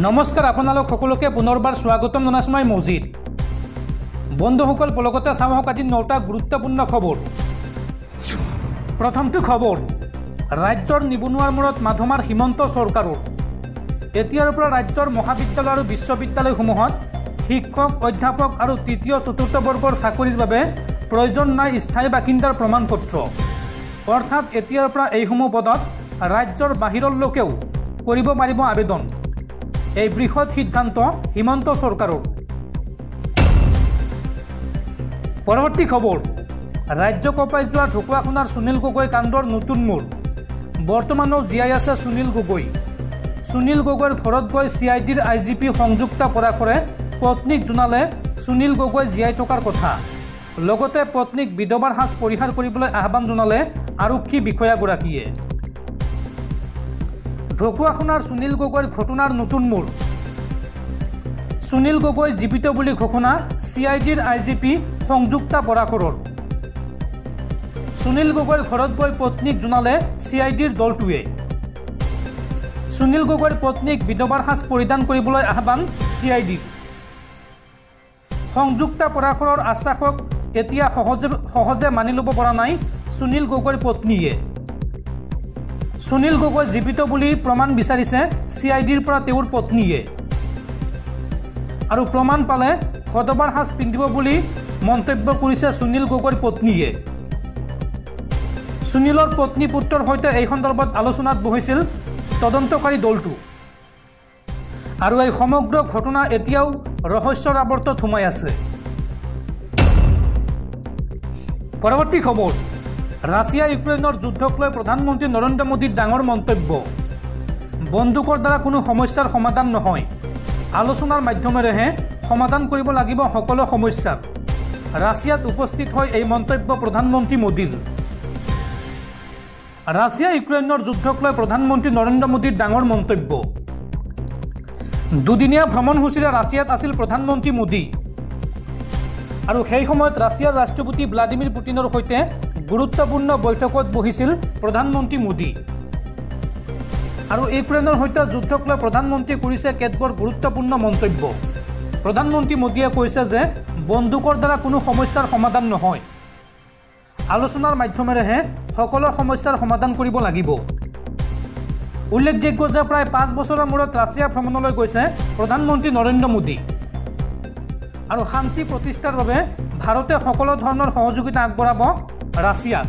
নমস্কাৰ আপোনালোক সকলোকে পুনৰবাৰ স্বাগতম জনাইছো মই মজিদ বন্ধুসকল পলকতে চাওক আজি 9টা গুৰুত্বপূৰ্ণ খবৰ প্ৰথমটো খবৰ ৰাজ্যৰ নিবনুৱাৰ মূৰত মাধমাৰ হিমন্ত চৰকাৰৰ এতিয়াৰ পৰা ৰাজ্যৰ মহাবিদ্যালয় আৰু বিশ্ববিদ্যালয়সমূহত শিক্ষক অধ্যাপক আৰু তৃতীয় চতুৰ্থ বৰ্গৰ চাকৰিৰ বাবে প্ৰয়োজন নাই স্থায়ী বাসিন্দাৰ প্ৰমাণপত্ৰ অৰ্থাৎ এতিয়াৰ পৰা এইসমূহ পদত ৰাজ্যৰ বাহিৰৰ লোকেও কৰিব পাৰিব আবেদন এই বৃহৎ সিদ্ধান্ত হিমন্ত চৰকাৰৰ পৰৱৰ্তী খবৰ ৰাজ্য কপাই যোৱা ঢকুৱাখানাৰ সুনীল গগৈ কাণ্ডৰ নতুন মূৰ বৰ্তমানৰ জীয়াই আছে সুনীল গগৈৰ ঘৰত গৈ CIDৰ IGP সংযুক্তা পৰাশৰে পত্নীক জনালে সুনীল গগৈ জীয়াই থকাৰ কথা লগতে পত্নীক বিধৱাৰ সাজ পৰিহাৰ কৰিবলৈ আহ্বান জনালে আৰক্ষী বিষয়াগৰাকীয়ে ঢকুৱাখানাৰ সুনীল গগৈৰ ঘটনাৰ নতুন মূৰ সুনীল গগৈ জীৱিত বুলি ঘোষণা CIDৰ IGP সংযুক্তা পৰাশৰৰ সুনীল গগৈৰ ঘৰত গৈ পত্নীক জনালে CIDৰ দলটোৱে সুনীল গগৈৰ পত্নীক বিধৱাৰ সাজ পৰিধান কৰিবলৈ আহ্বান CIDৰ সংযুক্তা পৰাশৰৰ আশ্বাসক এতিয়া সহজে মানি ল'ব পৰা নাই সুনীল গগৈৰ পত্নীয়ে সুনীল গগৈ জীৱিত বুলি প্ৰমাণ বিচাৰিছে CIDৰ পৰা তেওঁৰ পত্নীয়ে আৰু প্ৰমাণ পালে সদবাৰ সাজ পিন্ধিব বুলি মন্তব্য কৰিছে সুনীল গগৈৰ পত্নীয়ে সুনীলৰ পত্নী পুত্ৰৰ সৈতে এই সন্দৰ্ভত আলোচনাত বহিছিল তদন্তকাৰী দলটো আৰু এই সমগ্ৰ ঘটনা এতিয়াও ৰহস্যৰ আৱৰ্তত সোমাই আছে পৰৱৰ্তী খবৰ ৰাছিয়া ইউক্ৰেইনৰ যুদ্ধক লৈ প্ৰধানমন্ত্ৰী নৰেন্দ্ৰ মোদীৰ ডাঙৰ মন্তব্য বন্দুকৰ দ্বাৰা কোনো সমস্যাৰ সমাধান নহয় আলোচনাৰ মাধ্যমেৰেহে সমাধান কৰিব লাগিব সকলো সমস্যা ৰাছিয়াত উপস্থিত হৈ এই মন্তব্য প্ৰধানমন্ত্ৰী মোদীৰ ৰাছিয়া ইউক্ৰেইনৰ যুদ্ধক লৈ প্ৰধানমন্ত্ৰী নৰেন্দ্ৰ মোদীৰ ডাঙৰ মন্তব্য দুদিনীয়া ভ্ৰমণসূচীৰে ৰাছিয়াত আছিল প্ৰধানমন্ত্ৰী মোদী আৰু সেই সময়ত ৰাছিয়াৰ ৰাষ্ট্ৰপতি ভ্লাদিমিৰ পুটিনৰ সৈতে গুৰুত্বপূৰ্ণ বৈঠকত বহিছিল প্ৰধানমন্ত্ৰী মোদী আৰু ইউক্ৰেইনৰ সৈতে যুদ্ধক লৈ প্ৰধানমন্ত্ৰী কৰিছে কেতবোৰ গুৰুত্বপূৰ্ণ মন্তব্য প্ৰধানমন্ত্ৰী মোদীয়ে কৈছে যে বন্দুকৰ দ্বাৰা কোনো সমস্যাৰ সমাধান নহয় আলোচনাৰ মাধ্যমেৰেহে সকলো সমস্যাৰ সমাধান কৰিব লাগিব উল্লেখযোগ্য যে প্ৰায় 5 বছৰৰ মূৰত ৰাছিয়া ভ্ৰমণলৈ গৈছে প্ৰধানমন্ত্ৰী নৰেন্দ্ৰ মোদী আৰু শান্তি প্ৰতিষ্ঠাৰ বাবে ভাৰতে সকলো ধৰণৰ সহযোগিতা আগবঢ়াব ৰাছিয়াক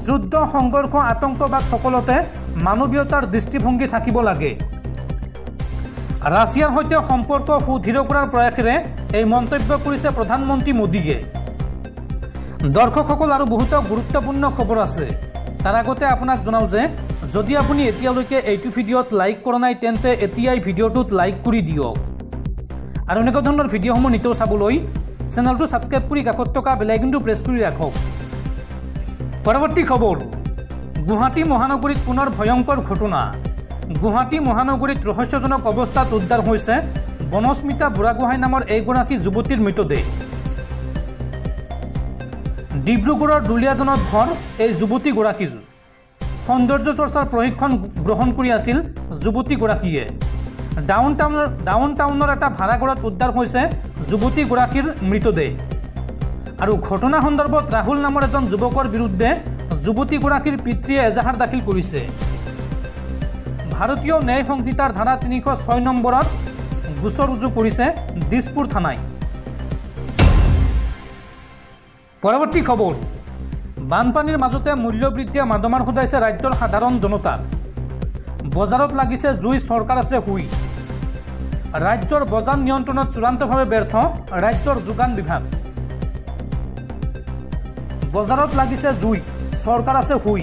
যুদ্ধ সংঘৰ্ষ আতংকবাদ সকলোতে মানৱীয়তাৰ দৃষ্টিভংগী থাকিব লাগে ৰাছিয়াৰ সৈতে সম্পৰ্ক সুদৃঢ় কৰাৰ প্ৰয়াসেৰে এই মন্তব্য কৰিছে প্ৰধানমন্ত্ৰী মোদীয়ে দৰ্শকসকল আৰু বহুতো গুৰুত্বপূৰ্ণ খবৰ আছে তাৰ আগতে আপোনাক জনাও যে যদি আপুনি এতিয়ালৈকে এইটো ভিডিঅ'ত লাইক কৰা নাই তেন্তে এতিয়াই ভিডিঅ'টোত লাইক কৰি দিয়ক আৰু এনেকুৱা ধৰণৰ ভিডিঅ'সমূহ নিতৌ চাবলৈ চেনেলটো সাবস্ক্ৰাইব কৰি কাষত থকা বেল আইকনটো প্ৰেছ কৰি ৰাখক পৰৱৰ্তী খবৰ গুৱাহাটী মহানগৰীত পুনৰ ভয়ংকৰ ঘটনা গুৱাহাটী মহানগৰীত ৰহস্যজনক অৱস্থাত উদ্ধাৰ হৈছে বনস্মিতা বুঢ়াগোহাঁই নামৰ এগৰাকী যুৱতীৰ মৃতদেহ ডিব্ৰুগড়ৰ দুলীয়াজনত ঘৰ এই যুৱতীগৰাকীৰ সৌন্দৰ্য চৰ্চাৰ প্ৰশিক্ষণ গ্ৰহণ কৰি আছিল যুৱতীগৰাকীয়ে ডাউন টাউনৰ এটা ভাড়াঘৰত উদ্ধাৰ হৈছে যুৱতীগৰাকীৰ মৃতদেহ আৰু ঘটনা সন্দৰ্ভত ৰাহুল নামৰ এজন যুৱকৰ বিৰুদ্ধে যুৱতীগৰাকীৰ পিতৃয়ে এজাহাৰ দাখিল কৰিছে ভাৰতীয় ন্যায় সংহিতাৰ ধাৰা 306 নম্বৰত গোচৰ ৰুজু কৰিছে দিছপুৰ থানাই পৰৱৰ্তী খবৰ বানপানীৰ মাজতে মূল্যবৃদ্ধিয়ে মাধমাৰ সদাইছে ৰাজ্যৰ সাধাৰণ জনতা বজাৰত লাগিছে জুই চৰকাৰ আছে হুই ৰাজ্যৰ বজাৰ নিয়ন্ত্ৰণত চূড়ান্তভাৱে ব্যৰ্থ ৰাজ্যৰ যোগান বিভাগ বজাৰত লাগিছে জুই চৰকাৰ আছে হুই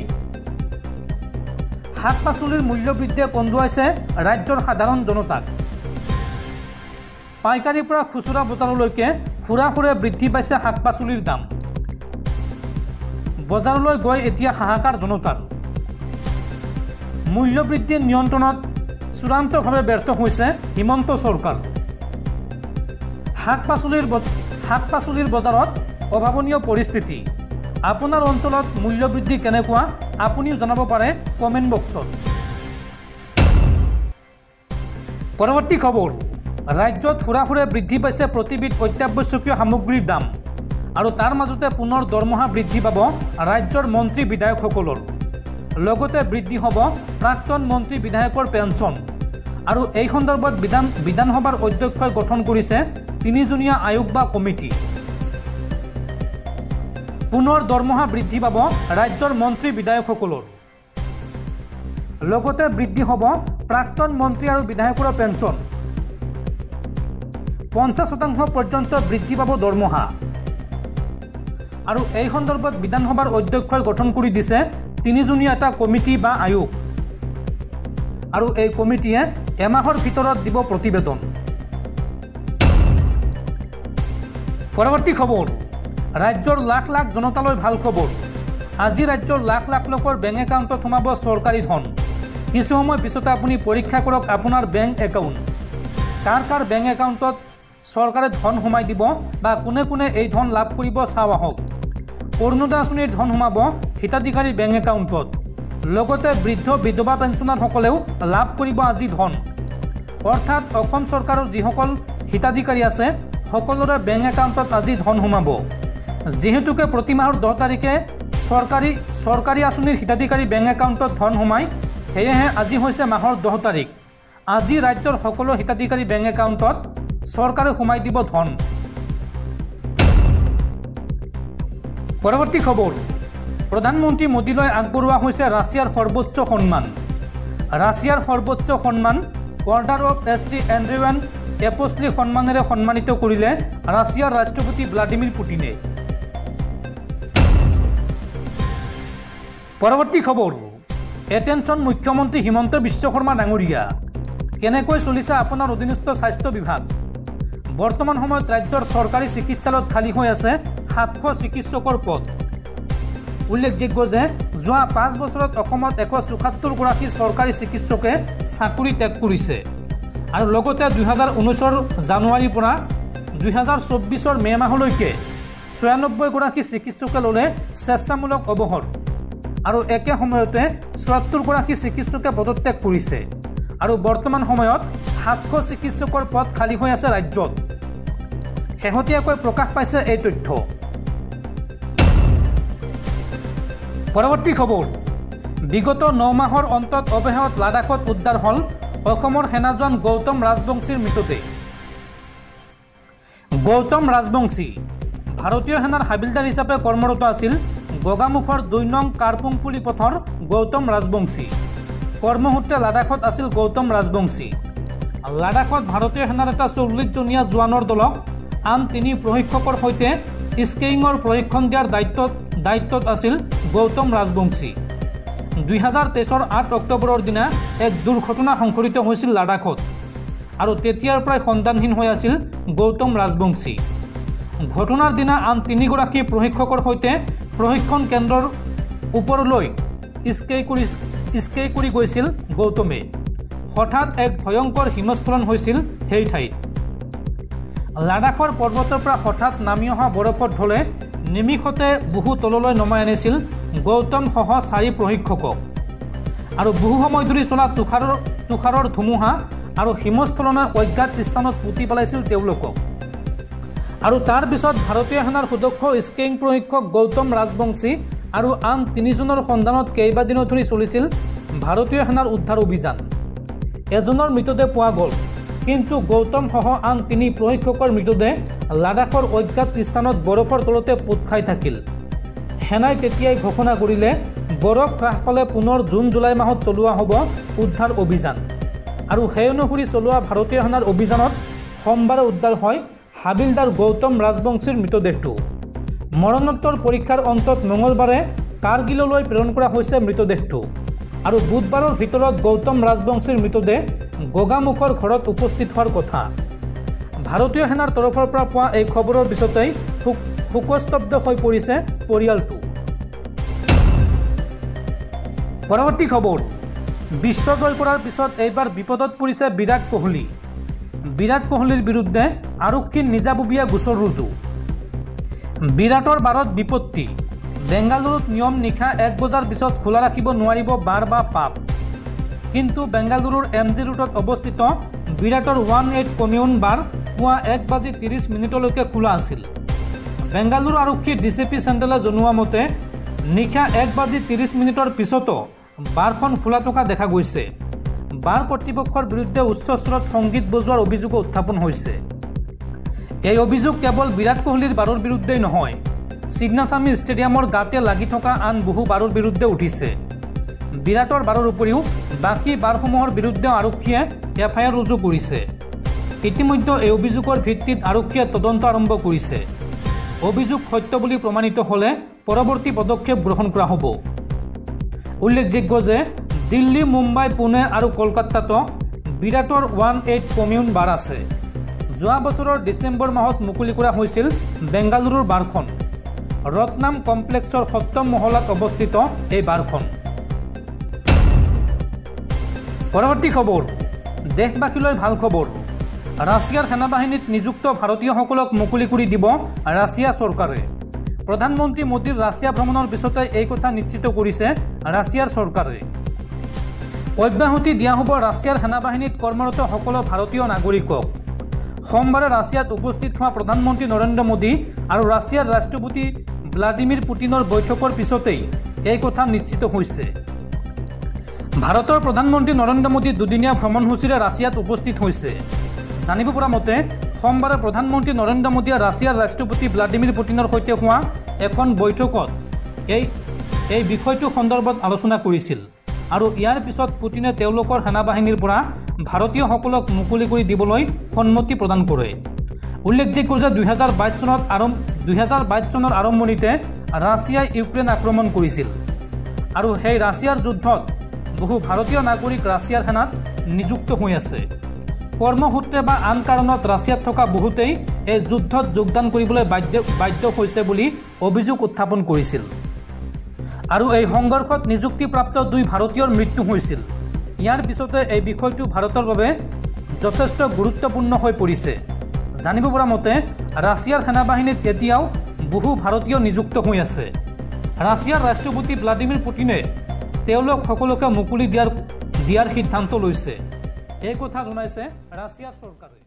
শাক পাচলিৰ মূল্যবৃদ্ধিয়ে কন্দুৱাইছে ৰাজ্যৰ সাধাৰণ জনতাক পাইকাৰীৰ পৰা খুচুৰা বজাৰলৈকে খুৰা বৃদ্ধি পাইছে শাক পাচলিৰ দাম বজাৰলৈ গৈ এতিয়া হাহাকাৰ জনতাৰ মূল্যবৃদ্ধি নিয়ন্ত্ৰণত চূড়ান্তভাৱে ব্যৰ্থ হৈছে হিমন্ত চৰকাৰ শাক পাচলিৰ বজাৰত অভাৱনীয় পৰিস্থিতি আপোনাৰ অঞ্চলত মূল্যবৃদ্ধি কেনেকুৱা আপুনিও জনাব পাৰে কমেণ্ট বক্সত পৰৱৰ্তী খবৰ, ৰাজ্যত হুৰাহুৰে বৃদ্ধি পাইছে প্ৰতিবিধ অত্যাৱশ্যকীয় সামগ্ৰীৰ দাম আৰু তাৰ মাজতে পুনৰ দৰমহা বৃদ্ধি পাব ৰাজ্যৰ মন্ত্ৰী বিধায়কসকলৰ। লগতে বৃদ্ধি হ'ব প্ৰাক্তন মন্ত্ৰী বিধায়কৰ পেঞ্চন। আৰু এই সন্দৰ্ভত বিধানসভাৰ অধ্যক্ষই গঠন কৰিছে 3জনীয়া আয়োগ বা কমিটি। পুনৰ দৰমহা বৃদ্ধি পাব ৰাজ্যৰ মন্ত্ৰী বিধায়কসকলৰ। লগতে বৃদ্ধি হ'ব প্ৰাক্তন মন্ত্ৰী আৰু বিধায়কৰ পেঞ্চন। 50% পৰ্যন্ত বৃদ্ধি পাব দৰমহা। আৰু এই সন্দৰ্ভত বিধানসভাৰ অধ্যক্ষই গঠন কৰি দিছে 3জনীয়া এটা কমিটি বা আয়োগ। আৰু এই কমিটিয়ে এমাহৰ ভিতৰত দিব প্ৰতিবেদন। পৰৱৰ্তী খবৰ, ৰাজ্যৰ লাখ লাখ জনতালৈ ভাল খবৰ। আজি ৰাজ্যৰ লাখ লাখ লোকৰ বেংক একাউণ্টত সোমাব চৰকাৰী ধন। কিছু সময় পিছতে আপুনি পৰীক্ষা কৰক আপোনাৰ বেংক একাউণ্ট। কাৰ কাৰ বেংক একাউণ্টত চৰকাৰে ধন সোমাই দিব বা কোনে কোনে এই ধন লাভ কৰিব চাওঁ আহক। অৰুণোদয় আঁচনিৰ ধন সোমাব হিতাধিকাৰী বেংক একাউণ্টত। লগতে বৃদ্ধ বিধৱা পেঞ্চনাৰসকলেও লাভ কৰিব আজি ধন। অৰ্থাৎ অসম চৰকাৰৰ যিসকল হিতাধিকাৰী আছে সকলোৰে বেংক একাউণ্টত আজি ধন সোমাব। যিহেতুকে প্ৰতি মাহৰ 10 তাৰিখে চৰকাৰী আঁচনিৰ হিতাধিকাৰী বেংক একাউণ্টত ধন সোমায়, সেয়েহে আজি হৈছে মাহৰ 10 তাৰিখ। আজি ৰাজ্যৰ সকলো হিতাধিকাৰী বেংক একাউণ্টত চৰকাৰে সোমাই দিব ধন। পৰৱৰ্তী খবৰ, প্ৰধানমন্ত্ৰী মোদীলৈ আগবঢ়োৱা হৈছে ৰাছিয়াৰ সৰ্বোচ্চ সন্মান। ৰাছিয়াৰ সৰ্বোচ্চ সন্মান অৰ্ডাৰ অফ এছ.টি. এণ্ড্ৰিয়ান এপষ্টলি সন্মানেৰে সন্মানিত কৰিলে ৰাছিয়াৰ ৰাষ্ট্ৰপতি ভ্লাডিমিৰ পুটিনে। পৰৱৰ্তী খবৰ, এটেনশ্যন মুখ্যমন্ত্ৰী হিমন্ত বিশ্ব শৰ্মা ডাঙৰীয়া। কেনেকৈ চলিছে আপোনাৰ অধীনস্থ স্বাস্থ্য বিভাগ? বৰ্তমান সময়ত ৰাজ্যৰ চৰকাৰী চিকিৎসালয়ত খালী হৈ আছে 700 চিকিৎসকৰ পদ। উল্লেখযোগ্য যে যোৱা 5 বছৰত অসমত 174 গৰাকী চৰকাৰী চিকিৎসকে চাকৰি ত্যাগ কৰিছে। আৰু লগতে 2019 জানুৱাৰীৰ পৰা 2024 মে মাহলৈকে 96 গৰাকী চিকিৎসকে ল'লে স্বেচ্ছামূলক অৱসৰ। আৰু একে সময়তে 74 গৰাকী চিকিৎসকে পদত্যাগ কৰিছে। আৰু বৰ্তমান সময়ত 700 চিকিৎসকৰ পদ খালী হৈ আছে ৰাজ্যত। শেহতীয়াকৈ প্ৰকাশ পাইছে এই তথ্য। পৰৱৰ্তী খবৰ, বিগত 9 মাহৰ অন্তত অৱশেষত লাডাখত উদ্ধাৰ হ'ল অসমৰ সেনা জোৱান গৌতম ৰাজবংশীৰ মৃতদেহ। গৌতম ৰাজবংশী ভাৰতীয় সেনাৰ হাবিলদাৰ হিচাপে কৰ্মৰত আছিল গগামুখৰ 2 নং কাৰপুংপুলি পথৰ গৌতম ৰাজবংশী। কৰ্মসূত্ৰে লাডাখত আছিল গৌতম ৰাজবংশী। লাডাখত ভাৰতীয় সেনাৰ এটা 40জনীয়া জোৱানৰ দলক আন 3 প্ৰশিক্ষকৰ সৈতে স্কেইঙৰ প্ৰশিক্ষণ দিয়াৰ দায়িত্বত আছিল গৌতম ৰাজবংশী। 2023 8 অক্টোবৰৰ দিনা এক দুৰ্ঘটনা সংঘটিত হৈছিল লাডাখত। আৰু তেতিয়াৰ পৰাই সন্ধানহীন হৈ আছিল গৌতম ৰাজবংশী। ঘটনাৰ দিনা আন 3 গৰাকী প্ৰশিক্ষকৰ সৈতে প্ৰশিক্ষণ কেন্দ্ৰৰ ওপৰলৈ স্কেই কৰি গৈছিল গৌতমে। হঠাৎ এক ভয়ংকৰ হিমস্খলন হৈছিল সেই ঠাইত। লাডাখৰ পৰ্বতৰ পৰা হঠাৎ নামি অহা বৰফৰ ঢলে নিমিষতে বহু তললৈ নমাই আনিছিল গৌতম সহ 4 প্ৰশিক্ষকক। আৰু বহু সময় ধৰি চলা তুষাৰৰ ধুমুহা আৰু হিমস্খলনে অজ্ঞাত স্থানত পুতি পেলাইছিল তেওঁলোকক। আৰু তাৰ পিছত ভাৰতীয় সেনাৰ সুদক্ষ স্কেইং প্ৰশিক্ষক গৌতম ৰাজবংশী আৰু আন 3জনৰ সন্ধানত কেইবাদিনো ধৰি চলিছিল ভাৰতীয় সেনাৰ উদ্ধাৰ অভিযান। এজনৰ মৃতদেহ পোৱা গ'ল, কিন্তু গৌতম সহ আন 3 প্ৰশিক্ষকৰ মৃতদেহ লাডাখৰ অজ্ঞাত স্থানত বৰফৰ তলতে পোত খাই থাকিল। সেনাই তেতিয়াই ঘোষণা কৰিলে বৰফ হ্ৰাস পালে পুনৰ জুন জুলাই মাহত চলোৱা হ'ব উদ্ধাৰ অভিযান। আৰু সেই অনুসৰি চলোৱা ভাৰতীয় সেনাৰ অভিযানত সোমবাৰে উদ্ধাৰ হয় হাবিলদাৰ গৌতম ৰাজবংশীৰ মৃতদেহটো। মৰণোত্তৰ পৰীক্ষাৰ অন্তত মঙলবাৰে কাৰ্গিললৈ প্ৰেৰণ কৰা হৈছে মৃতদেহটো। আৰু বুধবাৰৰ ভিতৰত গৌতম ৰাজবংশীৰ মৃতদেহ গগামুখৰ ঘৰত উপস্থিত হোৱাৰ কথা। ভাৰতীয় সেনাৰ তৰফৰ পৰা পোৱা এই খবৰৰ পিছতেই শোকস্তব্ধ হৈ পৰিছে পৰিয়ালটো। পৰৱৰ্তী খবৰ, বিশ্ব জয় কৰাৰ পিছত এইবাৰ বিপদত পৰিছে বিৰাট কোহলি। বিৰাট কোহলিৰ বিৰুদ্ধে আৰক্ষীৰ নিজাববীয়া গোচৰ ৰুজু। বিৰাটৰ বাৰত বিপত্তি। বেংগালুৰুত নিয়ম নিশা 1 বজাৰ পিছত খোলা ৰাখিব নোৱাৰিব বাৰ বা পাব। কিন্তু বেংগালুৰুৰ MG ৰোডত অৱস্থিত বিৰাটৰ 18 কমিউন বাৰ পুৱা 1:30 খোলা আছিল। বেংগালুৰু আৰক্ষী ডিচিপি চেণ্ট্ৰেলে জনোৱা মতে নিশা 1:30 পিছতো বাৰখন খোলা থকা দেখা গৈছে। বাৰ কৰ্তৃপক্ষৰ বিৰুদ্ধে উচ্চ স্তৰত সংগীত বজোৱাৰ অভিযোগো উত্থাপন হৈছে। এই অভিযোগ কেৱল বিৰাট কোহলিৰ বাৰৰ বিৰুদ্ধেই নহয়, চিগনাস্বামী ষ্টেডিয়ামৰ গাতে লাগি থকা আন বহু বাৰৰ বিৰুদ্ধে উঠিছে। বিৰাটৰ বাৰৰ উপৰিও বাকী বাৰসমূহৰ বিৰুদ্ধে আৰক্ষীয়ে FIR ৰুজু কৰিছে। ইতিমধ্যে এই অভিযোগৰ ভিত্তিত আৰক্ষীয়ে তদন্ত আৰম্ভ কৰিছে। অভিযোগ সত্য বুলি প্ৰমাণিত হ'লে পৰৱৰ্তী পদক্ষেপ গ্ৰহণ কৰা হ'ব। উল্লেখযোগ্য যে দিল্লী, মুম্বাই, পুনে আৰু কলকাতাতো বিৰাটৰ 18 কমিউন বাৰ আছে। যোৱা বছৰৰ ডিচেম্বৰ মাহত মুকলি কৰা হৈছিল বেংগালুৰুৰ বাৰখন। ৰত্নাম কমপ্লেক্সৰ 7ম মহলাত অৱস্থিত এই বাৰখন। পৰৱৰ্তী খবৰ, দেশবাসীলৈ ভাল খবৰ। ৰাছিয়াৰ সেনাবাহিনীত নিযুক্ত ভাৰতীয়সকলক মুকলি কৰি দিব ৰাছিয়া চৰকাৰে। প্ৰধানমন্ত্ৰী মোদীৰ ৰাছিয়া ভ্ৰমণৰ পিছতে এই কথা নিশ্চিত কৰিছে ৰাছিয়াৰ চৰকাৰে। অব্যাহতি দিয়া হ'ব ৰাছিয়াৰ সেনাবাহিনীত কৰ্মৰত সকলো ভাৰতীয় নাগৰিকক। সোমবাৰে ৰাছিয়াত উপস্থিত হোৱা প্ৰধানমন্ত্ৰী নৰেন্দ্ৰ মোদী আৰু ৰাছিয়াৰ ৰাষ্ট্ৰপতি ভ্লাদিমিৰ পুটিনৰ বৈঠকৰ পিছতেই এই কথা নিশ্চিত হৈছে। ভাৰতৰ প্ৰধানমন্ত্ৰী নৰেন্দ্ৰ মোদী দুদিনীয়া ভ্ৰমণসূচীৰে ৰাছিয়াত উপস্থিত হৈছে। জানিব পৰা মতে সোমবাৰে প্ৰধানমন্ত্ৰী নৰেন্দ্ৰ মোদীয়ে ৰাছিয়াৰ ৰাষ্ট্ৰপতি ভ্লাদিমিৰ পুটিনৰ সৈতে হোৱা এখন বৈঠকত এই বিষয়টো সন্দৰ্ভত আলোচনা কৰিছিল আৰু ইয়াৰ পিছত পুটিনে তেওঁলোকৰ সেনাবাহিনীৰ পৰা ভাৰতীয়সকলক মুকলি কৰি দিবলৈ সন্মতি প্ৰদান কৰে। উল্লেখযোগ্য যে 2022 চনৰ আৰম্ভণিতে ৰাছিয়াই ইউক্ৰেইন আক্ৰমণ কৰিছিল আৰু সেই ৰাছিয়াৰ যুদ্ধত বহু ভাৰতীয় নাগৰিক ৰাছিয়াৰ সেনাত নিযুক্ত হৈ আছে। কৰ্মসূত্ৰে বা আন কাৰণত ৰাছিয়াত থকা বহুতেই এই যুদ্ধত যোগদান কৰিবলৈ বাধ্য হৈছে বুলি অভিযোগ উত্থাপন কৰিছিল আৰু এই সংঘৰ্ষত নিযুক্তিপ্ৰাপ্ত 2 ভাৰতীয়ৰ মৃত্যু হৈছিল। ইয়াৰ পিছতে এই বিষয়টো ভাৰতৰ বাবে যথেষ্ট গুৰুত্বপূৰ্ণ হৈ পৰিছে। জানিব পৰা মতে ৰাছিয়াৰ সেনাবাহিনীত এতিয়াও বহু ভাৰতীয় নিযুক্ত হৈ আছে। ৰাছিয়াৰ ৰাষ্ট্ৰপতি ভ্লাদিমিৰ পুটিনে তেওঁলোক সকলোকে মুকলি দিয়াৰ সিদ্ধান্ত লৈছে। এই কথা জনাইছে ৰাছিয়াৰ চৰকাৰে।